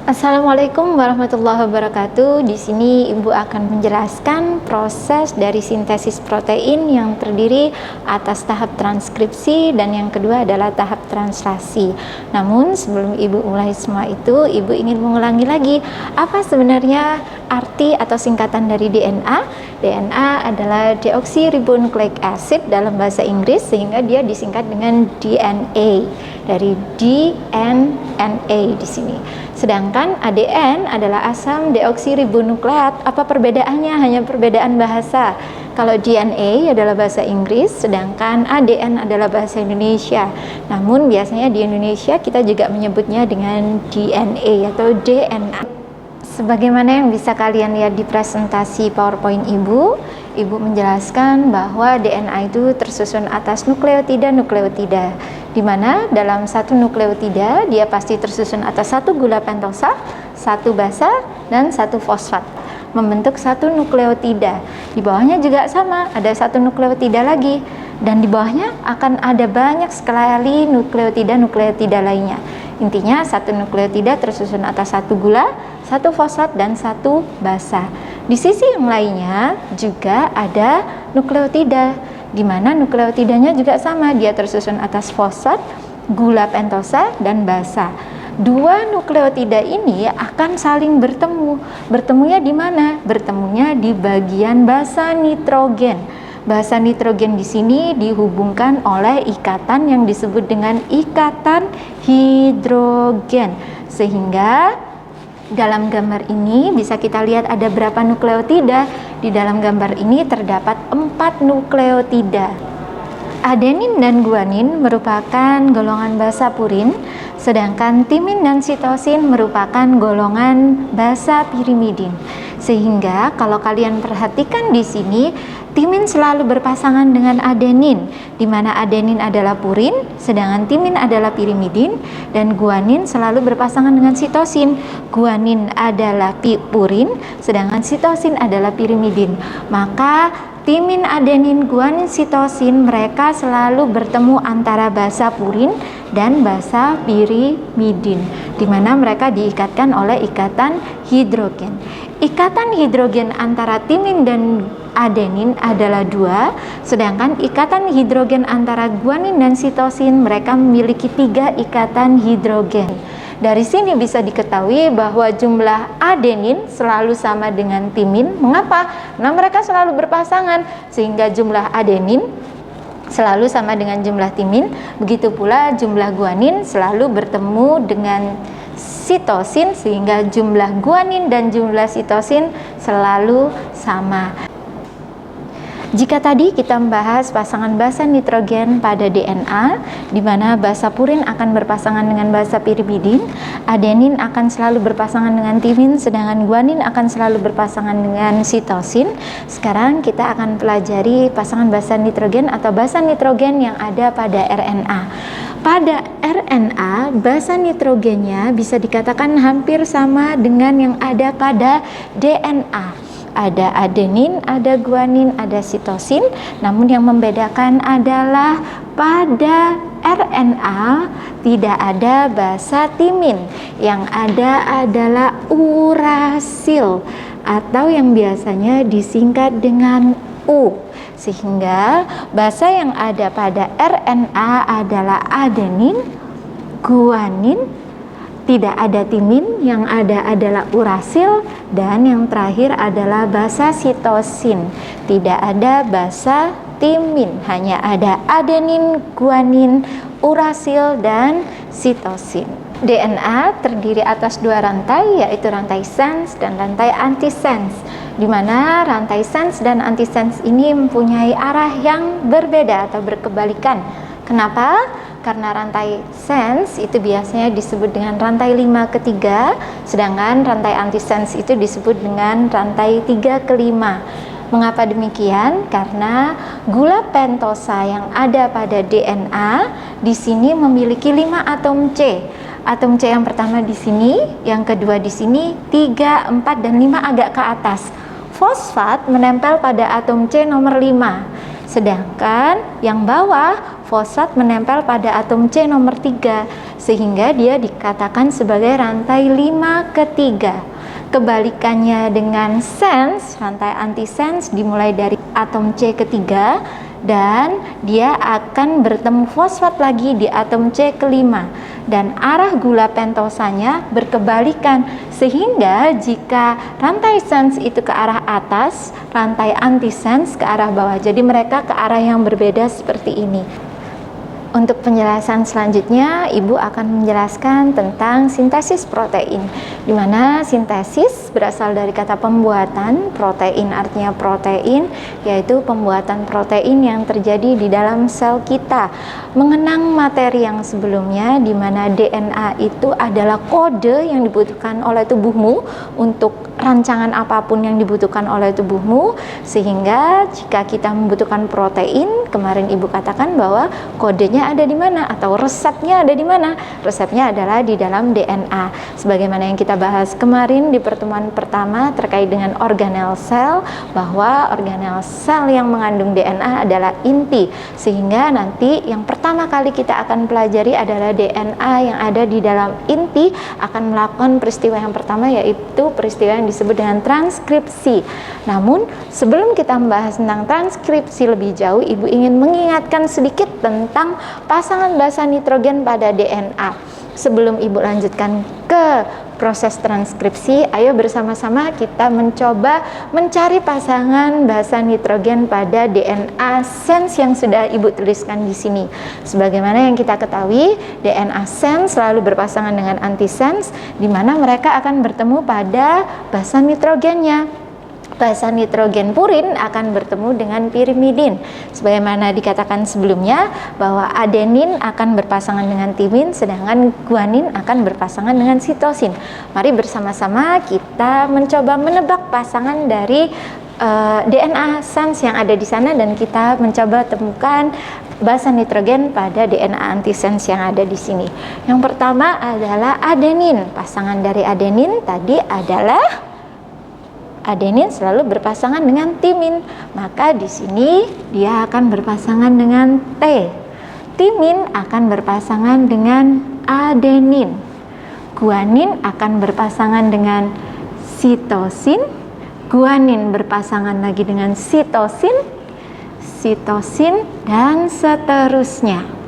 Assalamualaikum warahmatullahi wabarakatuh. Di sini Ibu akan menjelaskan proses dari sintesis protein yang terdiri atas tahap transkripsi dan yang kedua adalah tahap translasi. Namun sebelum Ibu mulai semua itu, Ibu ingin mengulangi lagi apa sebenarnya arti atau singkatan dari DNA. DNA adalah deoksiribonucleic acid dalam bahasa Inggris, sehingga dia disingkat dengan DNA, dari DNA di sini. Sedangkan ADN adalah asam deoksiribonukleat. Apa perbedaannya? Hanya perbedaan bahasa. Kalau DNA adalah bahasa Inggris, sedangkan ADN adalah bahasa Indonesia. Namun biasanya di Indonesia kita juga menyebutnya dengan DNA atau DNA. Sebagaimana yang bisa kalian lihat di presentasi PowerPoint Ibu menjelaskan bahwa DNA itu tersusun atas nukleotida, di mana dalam satu nukleotida dia pasti tersusun atas satu gula pentosa, satu basa, dan satu fosfat, membentuk satu nukleotida. Di bawahnya juga sama, ada satu nukleotida lagi, dan di bawahnya akan ada banyak sekali nukleotida lainnya. Intinya satu nukleotida tersusun atas satu gula, satu fosfat, dan satu basa. Di sisi yang lainnya juga ada nukleotida, di mana nukleotidanya juga sama, dia tersusun atas fosfat, gula pentosa, dan basa. Dua nukleotida ini akan saling bertemu. Bertemunya di mana? Bertemunya di bagian basa nitrogen. Basa nitrogen di sini dihubungkan oleh ikatan yang disebut dengan ikatan hidrogen. Sehingga dalam gambar ini bisa kita lihat ada berapa nukleotida. Di dalam gambar ini terdapat 4 nukleotida. Adenin dan guanin merupakan golongan basa purin, sedangkan timin dan sitosin merupakan golongan basa pirimidin. Sehingga kalau kalian perhatikan di sini, timin selalu berpasangan dengan adenin, di mana adenin adalah purin, sedangkan timin adalah pirimidin, dan guanin selalu berpasangan dengan sitosin. Guanin adalah purin, sedangkan sitosin adalah pirimidin. Maka timin, adenin, guanin, sitosin mereka selalu bertemu antara basa purin dan basa pirimidin, di mana mereka diikatkan oleh ikatan hidrogen. Ikatan hidrogen antara timin dan adenin adalah 2, sedangkan ikatan hidrogen antara guanin dan sitosin mereka memiliki 3 ikatan hidrogen. Dari sini bisa diketahui bahwa jumlah adenin selalu sama dengan timin. Mengapa? Nah, mereka selalu berpasangan, sehingga jumlah adenin selalu sama dengan jumlah timin. Begitu pula jumlah guanin selalu bertemu dengan sitosin, sehingga jumlah guanin dan jumlah sitosin selalu sama. Jika tadi kita membahas pasangan basa nitrogen pada DNA, di mana basa purin akan berpasangan dengan basa pirimidin, adenin akan selalu berpasangan dengan timin, sedangkan guanin akan selalu berpasangan dengan sitosin. Sekarang kita akan pelajari pasangan basa nitrogen atau basa nitrogen yang ada pada RNA. Pada RNA, basa nitrogennya bisa dikatakan hampir sama dengan yang ada pada DNA. Ada adenin, ada guanin, ada sitosin, namun yang membedakan adalah pada RNA tidak ada basa timin, yang ada adalah urasil atau yang biasanya disingkat dengan U. Sehingga basa yang ada pada RNA adalah adenin, guanin, tidak ada timin, yang ada adalah urasil, dan yang terakhir adalah basa sitosin. Tidak ada basa timin, hanya ada adenin, guanin, urasil, dan sitosin. DNA terdiri atas 2 rantai, yaitu rantai sense dan rantai antisense, di mana rantai sense dan antisense ini mempunyai arah yang berbeda atau berkebalikan. Kenapa? Karena rantai sense itu biasanya disebut dengan rantai 5 ke 3, sedangkan rantai antisense itu disebut dengan rantai 3 ke 5. Mengapa demikian? Karena gula pentosa yang ada pada DNA di sini memiliki 5 atom C. Atom C yang pertama di sini, yang kedua di sini, 3, 4, dan 5 agak ke atas. Fosfat menempel pada atom C nomor 5. Sedangkan yang bawah fosfat menempel pada atom C nomor 3. sehingga dia dikatakan sebagai rantai 5 ke 3. Kebalikannya dengan sense, rantai antisense dimulai dari atom C ketiga dan dia akan bertemu fosfat lagi di atom C kelima, dan arah gula pentosanya berkebalikan, sehingga jika rantai sense itu ke arah atas, rantai antisense ke arah bawah. Jadi mereka ke arah yang berbeda seperti ini. Untuk penjelasan selanjutnya, Ibu akan menjelaskan tentang sintesis protein, di mana sintesis berasal dari kata pembuatan, protein artinya protein, yaitu pembuatan protein yang terjadi di dalam sel kita. Mengenang materi yang sebelumnya, di mana DNA itu adalah kode yang dibutuhkan oleh tubuhmu untuk rancangan apapun yang dibutuhkan oleh tubuhmu, sehingga jika kita membutuhkan protein, kemarin Ibu katakan bahwa kodenya ada di mana atau resepnya ada di mana? Resepnya adalah di dalam DNA. Sebagaimana yang kita bahas kemarin di pertemuan pertama terkait dengan organel sel, bahwa organel sel yang mengandung DNA adalah inti, sehingga nanti yang pertama kali kita akan pelajari adalah DNA yang ada di dalam inti akan melakukan peristiwa yang pertama, yaitu peristiwa yang disebut dengan transkripsi. Namun sebelum kita membahas tentang transkripsi lebih jauh, Ibu ingin mengingatkan sedikit tentang pasangan basa nitrogen pada DNA. Sebelum Ibu lanjutkan ke proses transkripsi, ayo bersama-sama kita mencoba mencari pasangan basa nitrogen pada DNA sense yang sudah Ibu tuliskan di sini. Sebagaimana yang kita ketahui, DNA sense selalu berpasangan dengan antisense, di mana mereka akan bertemu pada basa nitrogennya. Basa nitrogen purin akan bertemu dengan pirimidin. Sebagaimana dikatakan sebelumnya bahwa adenin akan berpasangan dengan timin, sedangkan guanin akan berpasangan dengan sitosin. Mari bersama-sama kita mencoba menebak pasangan dari DNA sense yang ada di sana, dan kita mencoba temukan basa nitrogen pada DNA antisense yang ada di sini. Yang pertama adalah adenin. Pasangan dari adenin tadi adalah adenin selalu berpasangan dengan timin, maka di sini dia akan berpasangan dengan T. Timin akan berpasangan dengan adenin. Guanin akan berpasangan dengan sitosin. Guanin berpasangan lagi dengan sitosin, sitosin, dan seterusnya.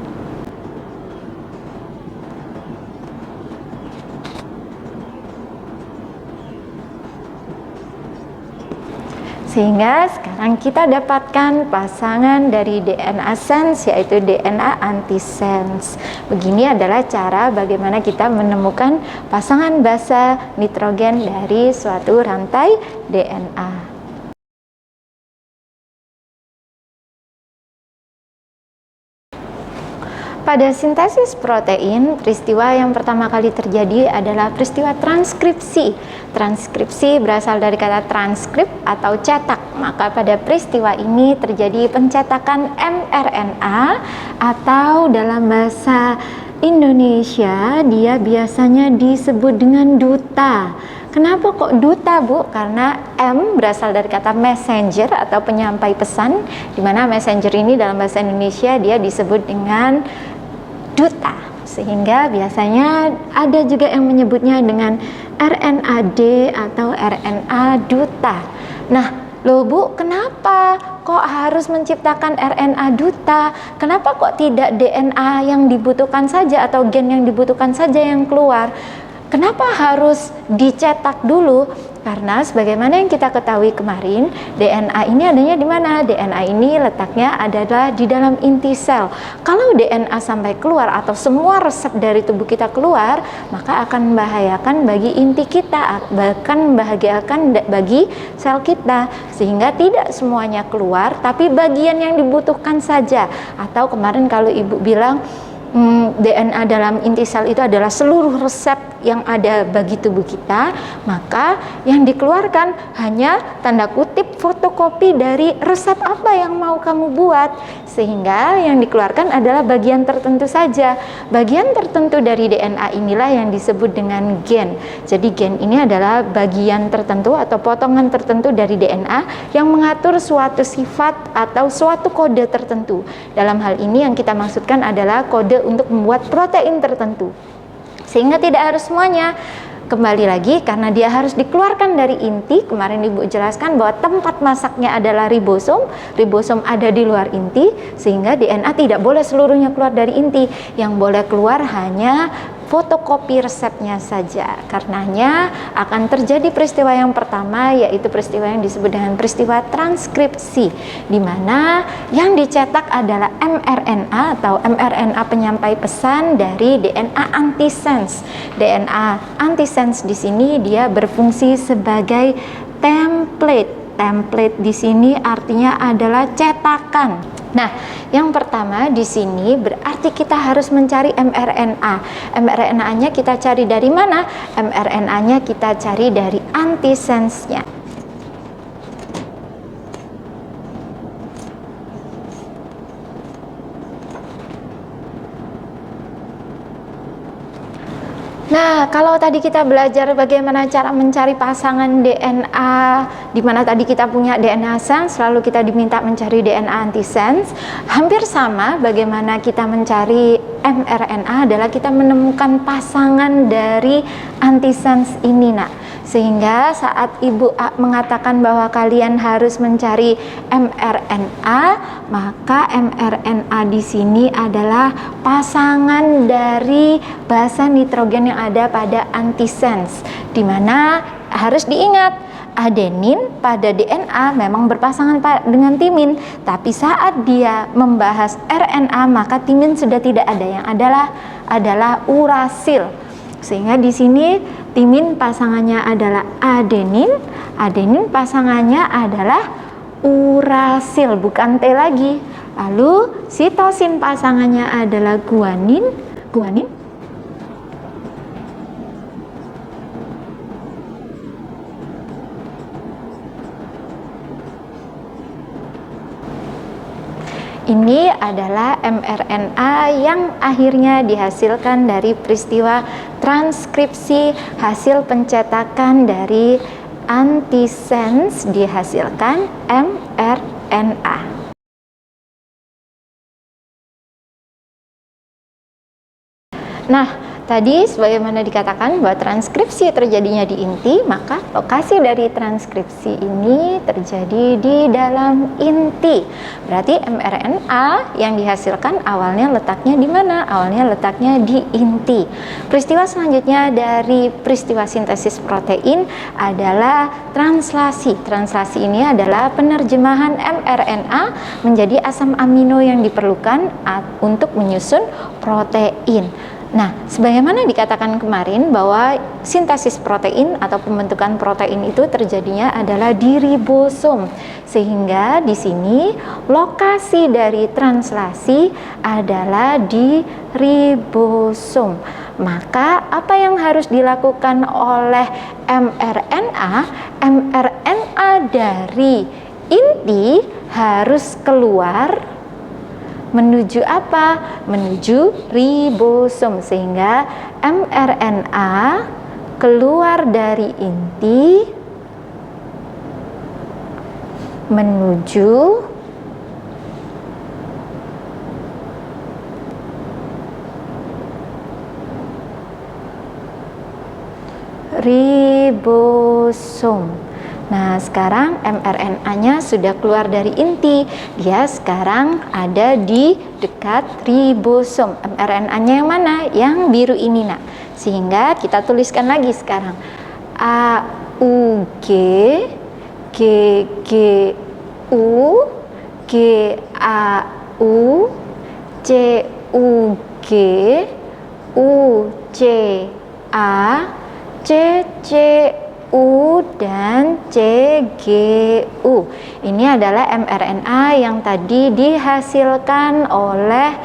Sehingga sekarang kita dapatkan pasangan dari DNA sense, yaitu DNA antisense. Begini adalah cara bagaimana kita menemukan pasangan basa nitrogen dari suatu rantai DNA. Pada sintesis protein, peristiwa yang pertama kali terjadi adalah peristiwa transkripsi. Transkripsi berasal dari kata transkrip atau cetak. Maka pada peristiwa ini terjadi pencetakan mRNA, atau dalam bahasa Indonesia dia biasanya disebut dengan duta. Kenapa kok duta, Bu? Karena M berasal dari kata messenger atau penyampai pesan, di mana messenger ini dalam bahasa Indonesia dia disebut dengan duta, sehingga biasanya ada juga yang menyebutnya dengan RNA-D atau RNA duta. Nah, loh Bu, kenapa kok harus menciptakan RNA duta? Kenapa kok tidak DNA yang dibutuhkan saja atau gen yang dibutuhkan saja yang keluar? Kenapa harus dicetak dulu? Karena sebagaimana yang kita ketahui kemarin, DNA ini adanya di mana? DNA ini letaknya adalah di dalam inti sel. Kalau DNA sampai keluar atau semua resep dari tubuh kita keluar, maka akan membahayakan bagi inti kita, bahkan membahayakan bagi sel kita, sehingga tidak semuanya keluar, tapi bagian yang dibutuhkan saja. Atau kemarin kalau Ibu bilang DNA dalam inti sel itu adalah seluruh resep yang ada bagi tubuh kita, maka yang dikeluarkan hanya tanda kutip fotokopi dari resep apa yang mau kamu buat, sehingga yang dikeluarkan adalah bagian tertentu saja. Bagian tertentu dari DNA inilah yang disebut dengan gen. Jadi gen ini adalah bagian tertentu atau potongan tertentu dari DNA yang mengatur suatu sifat atau suatu kode tertentu. Dalam hal ini yang kita maksudkan adalah kode untuk membuat protein tertentu. Sehingga tidak harus semuanya. Kembali lagi, karena dia harus dikeluarkan dari inti. Kemarin Ibu jelaskan bahwa tempat masaknya adalah ribosom. Ribosom ada di luar inti, sehingga DNA tidak boleh seluruhnya keluar dari inti. Yang boleh keluar hanya fotokopi resepnya saja. Karenanya akan terjadi peristiwa yang pertama, yaitu peristiwa yang disebut dengan peristiwa transkripsi, di mana yang dicetak adalah mRNA atau mRNA penyampai pesan dari DNA antisense. DNA antisense di sini dia berfungsi sebagai template. Template di sini artinya adalah cetakan. Nah, yang pertama di sini berarti kita harus mencari mRNA. mRNA-nya kita cari dari mana? mRNA-nya kita cari dari antisense-nya. Nah, kalau tadi kita belajar bagaimana cara mencari pasangan DNA, di mana tadi kita punya DNA sense, lalu kita diminta mencari DNA antisense, hampir sama bagaimana kita mencari mRNA adalah kita menemukan pasangan dari antisense ini, nak. Sehingga saat Ibu mengatakan bahwa kalian harus mencari mRNA, maka mRNA di sini adalah pasangan dari basa nitrogen yang ada pada antisense, di mana harus diingat adenin pada DNA memang berpasangan dengan timin, tapi saat dia membahas RNA maka timin sudah tidak ada, yang adalah urasil. Sehingga di sini timin pasangannya adalah adenin, adenin pasangannya adalah urasil, bukan T lagi. Lalu sitosin pasangannya adalah guanin, guanin. Ini adalah mRNA yang akhirnya dihasilkan dari peristiwa transkripsi, hasil pencetakan dari antisense dihasilkan mRNA. Nah, tadi sebagaimana dikatakan bahwa transkripsi terjadinya di inti, maka lokasi dari transkripsi ini terjadi di dalam inti. Berarti mRNA yang dihasilkan awalnya letaknya di mana? Awalnya letaknya di inti. Peristiwa selanjutnya dari peristiwa sintesis protein adalah translasi. Translasi ini adalah penerjemahan mRNA menjadi asam amino yang diperlukan untuk menyusun protein. Nah, sebagaimana dikatakan kemarin bahwa sintesis protein atau pembentukan protein itu terjadinya adalah di ribosom. Sehingga di sini lokasi dari translasi adalah di ribosom. Maka apa yang harus dilakukan oleh mRNA? mRNA dari inti harus keluar menuju apa? Menuju ribosom, sehingga mRNA keluar dari inti menuju ribosom. Nah, sekarang mRNA-nya sudah keluar dari inti. Dia sekarang ada di dekat ribosom. mRNA-nya yang mana? Yang biru ini, nak. Sehingga kita tuliskan lagi sekarang. A U G G G U G A U C U G U C A C C U dan CGU. Ini adalah mRNA yang tadi dihasilkan oleh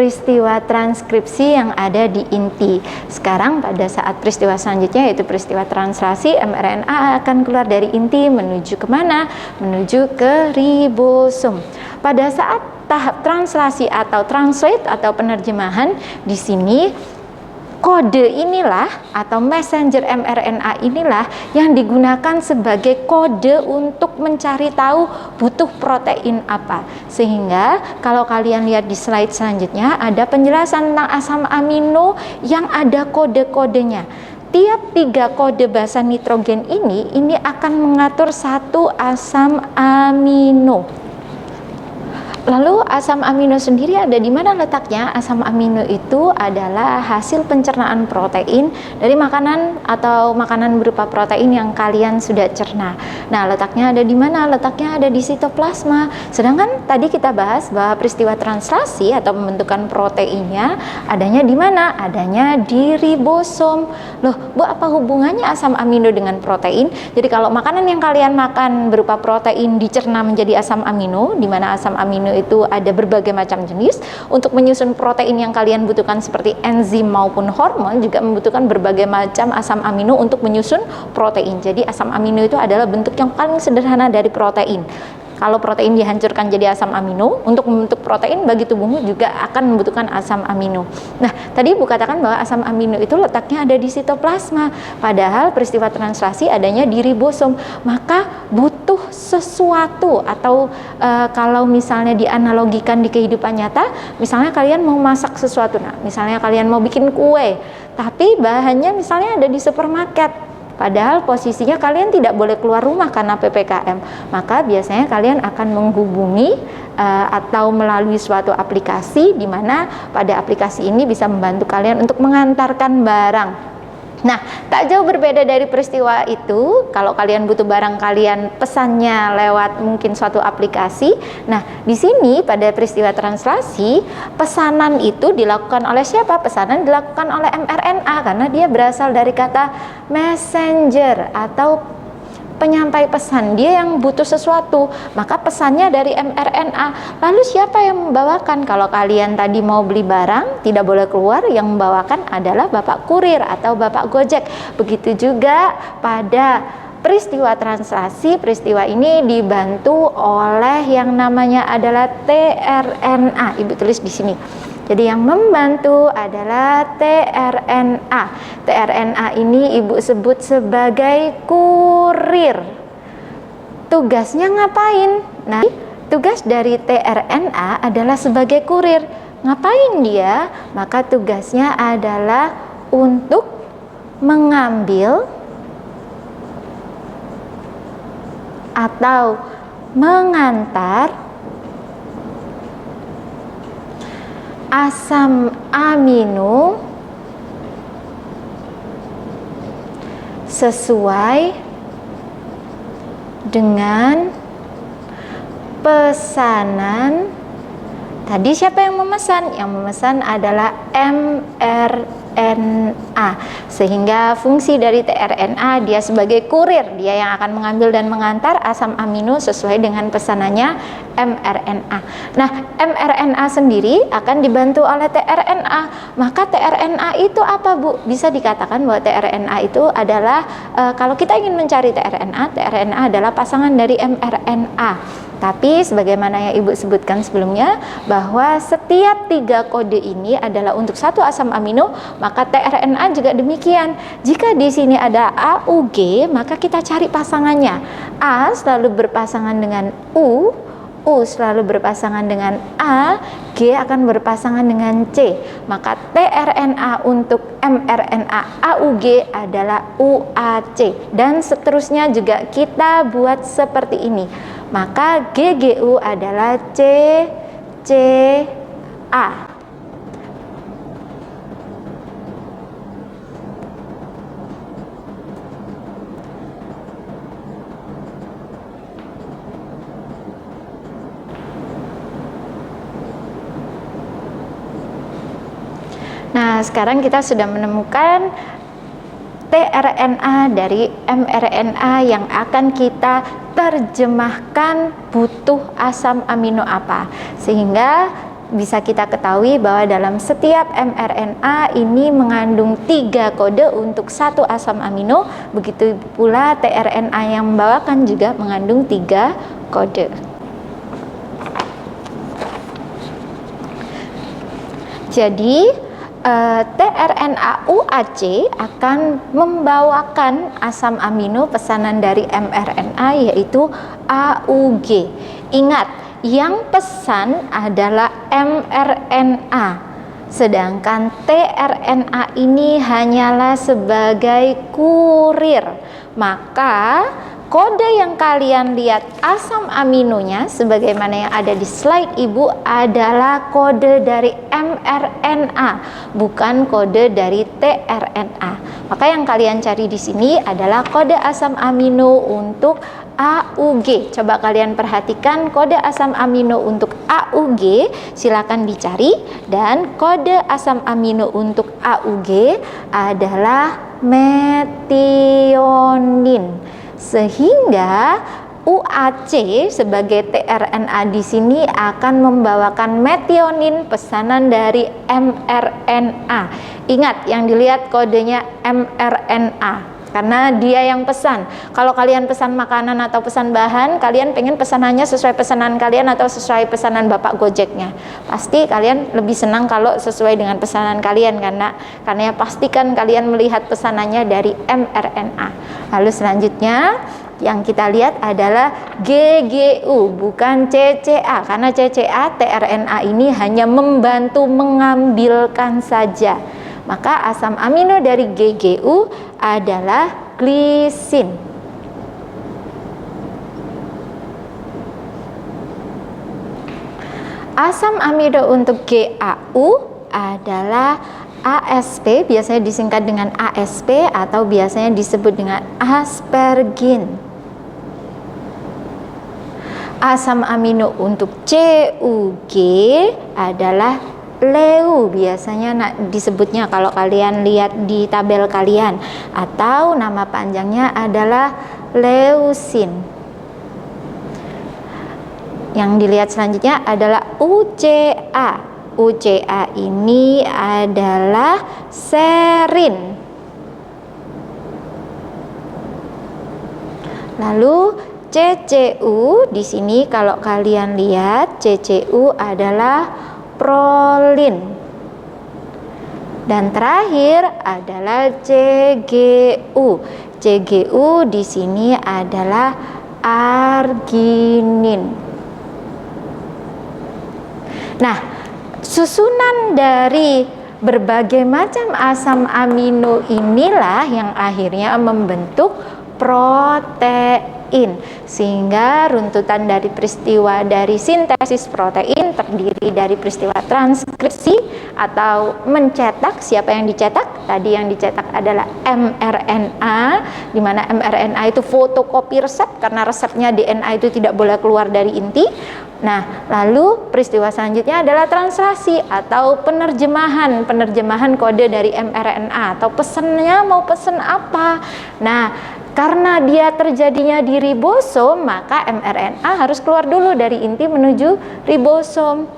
peristiwa transkripsi yang ada di inti. Sekarang pada saat peristiwa selanjutnya yaitu peristiwa translasi, mRNA akan keluar dari inti menuju kemana? Menuju ke ribosom. Pada saat tahap translasi atau translate atau penerjemahan, di sini kode inilah atau messenger mRNA inilah yang digunakan sebagai kode untuk mencari tahu butuh protein apa. Sehingga kalau kalian lihat di slide selanjutnya ada penjelasan tentang asam amino yang ada kode-kodenya. Tiap 3 kode basa nitrogen ini akan mengatur satu asam amino. Lalu asam amino sendiri ada di mana letaknya? Asam amino itu adalah hasil pencernaan protein dari makanan atau makanan berupa protein yang kalian sudah cerna. Nah, letaknya ada di mana? Letaknya ada di sitoplasma. Sedangkan tadi kita bahas bahwa peristiwa translasi atau pembentukan proteinnya adanya di mana? Adanya di ribosom. Loh, Bu, apa hubungannya asam amino dengan protein? Jadi kalau makanan yang kalian makan berupa protein dicerna menjadi asam amino, di mana asam amino itu ada berbagai macam jenis. Untuk menyusun protein yang kalian butuhkan seperti enzim maupun hormon juga membutuhkan berbagai macam asam amino untuk menyusun protein. Jadi asam amino itu adalah bentuk yang paling sederhana dari protein. Kalau protein dihancurkan jadi asam amino, untuk membentuk protein bagi tubuhmu juga akan membutuhkan asam amino. Nah, tadi Ibu katakan bahwa asam amino itu letaknya ada di sitoplasma, padahal peristiwa translasi adanya di ribosom. Maka butuh sesuatu atau kalau misalnya dianalogikan di kehidupan nyata, misalnya kalian mau masak sesuatu, nah misalnya kalian mau bikin kue, tapi bahannya misalnya ada di supermarket. Padahal posisinya kalian tidak boleh keluar rumah karena PPKM, maka biasanya kalian akan menghubungi atau melalui suatu aplikasi di mana pada aplikasi ini bisa membantu kalian untuk mengantarkan barang. Nah, tak jauh berbeda dari peristiwa itu, kalau kalian butuh barang kalian pesannya lewat mungkin suatu aplikasi. Nah, di sini pada peristiwa translasi, pesanan itu dilakukan oleh siapa? Pesanan dilakukan oleh mRNA karena dia berasal dari kata messenger atau penyampai pesan. Dia yang butuh sesuatu, maka pesannya dari mRNA. Lalu siapa yang membawakan? Kalau kalian tadi mau beli barang tidak boleh keluar, yang membawakan adalah bapak kurir atau bapak Gojek. Begitu juga pada peristiwa translasi, peristiwa ini dibantu oleh yang namanya adalah tRNA. Ibu tulis di sini. Jadi yang membantu adalah tRNA. tRNA ini Ibu sebut sebagai kurir. Tugasnya ngapain? Nah, tugas dari tRNA adalah sebagai kurir. Ngapain dia? Maka tugasnya adalah untuk mengambil atau mengantar asam amino sesuai dengan pesanan. Tadi siapa yang memesan? Yang memesan adalah mRNA. Sehingga fungsi dari tRNA dia sebagai kurir, dia yang akan mengambil dan mengantar asam amino sesuai dengan pesanannya mRNA. Nah, mRNA sendiri akan dibantu oleh tRNA. Maka tRNA itu apa, Bu? Bisa dikatakan bahwa tRNA itu adalah kalau kita ingin mencari tRNA, tRNA adalah pasangan dari mRNA. Tapi sebagaimana yang Ibu sebutkan sebelumnya, bahwa setiap 3 kode ini adalah untuk satu asam amino, maka tRNA juga demikian. Jika di sini ada AUG, maka kita cari pasangannya. A selalu berpasangan dengan U selalu berpasangan dengan A, G akan berpasangan dengan C. Maka tRNA untuk mRNA AUG adalah UAC, dan seterusnya juga kita buat seperti ini. Maka GGU adalah CCA. Nah, sekarang kita sudah menemukan tRNA dari mRNA yang akan kita terjemahkan butuh asam amino apa. Sehingga bisa kita ketahui bahwa dalam setiap mRNA ini mengandung 3 kode untuk satu asam amino, begitu pula tRNA yang membawakan juga mengandung 3 kode. Jadi tRNA UAC akan membawakan asam amino pesanan dari mRNA yaitu AUG. Ingat, yang pesan adalah mRNA, sedangkan tRNA ini hanyalah sebagai kurir. Maka kode yang kalian lihat asam aminonya sebagaimana yang ada di slide Ibu adalah kode dari mRNA, bukan kode dari tRNA. Maka yang kalian cari di sini adalah kode asam amino untuk AUG. Coba kalian perhatikan kode asam amino untuk AUG, silakan dicari, dan kode asam amino untuk AUG adalah metionin. Sehingga UAC sebagai tRNA di sini akan membawakan metionin pesanan dari mRNA. Ingat, yang dilihat kodenya mRNA karena dia yang pesan. Kalau kalian pesan makanan atau pesan bahan, kalian pengen pesanannya sesuai pesanan kalian atau sesuai pesanan Bapak Gojeknya. Pasti kalian lebih senang kalau sesuai dengan pesanan kalian, karena ya pastikan kalian melihat pesanannya dari mRNA. Lalu selanjutnya yang kita lihat adalah GGU, bukan CCA, karena CCA tRNA ini hanya membantu mengambilkan saja. Maka asam amino dari GGU adalah glisin. Asam amino untuk GAU adalah ASP, biasanya disingkat dengan ASP atau biasanya disebut dengan aspergin. Asam amino untuk CUG adalah leu, biasanya disebutnya kalau kalian lihat di tabel kalian, atau nama panjangnya adalah leusin. Yang dilihat selanjutnya adalah UCA. UCA ini adalah serin. Lalu CCU di sini kalau kalian lihat CCU adalah prolin. Dan terakhir adalah CGU. CGU di sini adalah arginin. Nah, susunan dari berbagai macam asam amino inilah yang akhirnya membentuk protein, sehingga runtutan dari peristiwa dari sintesis protein terdiri dari peristiwa transkripsi atau mencetak. Siapa yang dicetak? Tadi yang dicetak adalah mRNA, di mana mRNA itu fotokopi resep karena resepnya DNA itu tidak boleh keluar dari inti. Nah, lalu peristiwa selanjutnya adalah translasi atau penerjemahan kode dari mRNA, atau pesannya mau pesan apa. Nah, karena dia terjadinya di ribosom, maka mRNA harus keluar dulu dari inti menuju ribosom.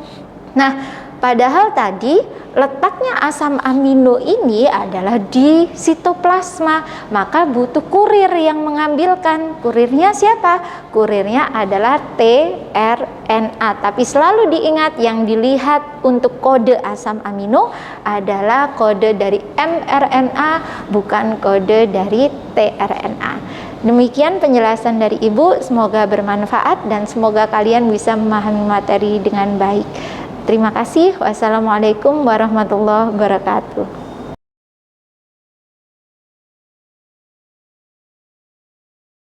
Nah, padahal tadi letaknya asam amino ini adalah di sitoplasma, maka butuh kurir yang mengambilkan. Kurirnya siapa? Kurirnya adalah tRNA. Tapi selalu diingat, yang dilihat untuk kode asam amino adalah kode dari mRNA, bukan kode dari tRNA. Demikian penjelasan dari Ibu, semoga bermanfaat dan semoga kalian bisa memahami materi dengan baik. Terima kasih. Wassalamualaikum warahmatullahi wabarakatuh.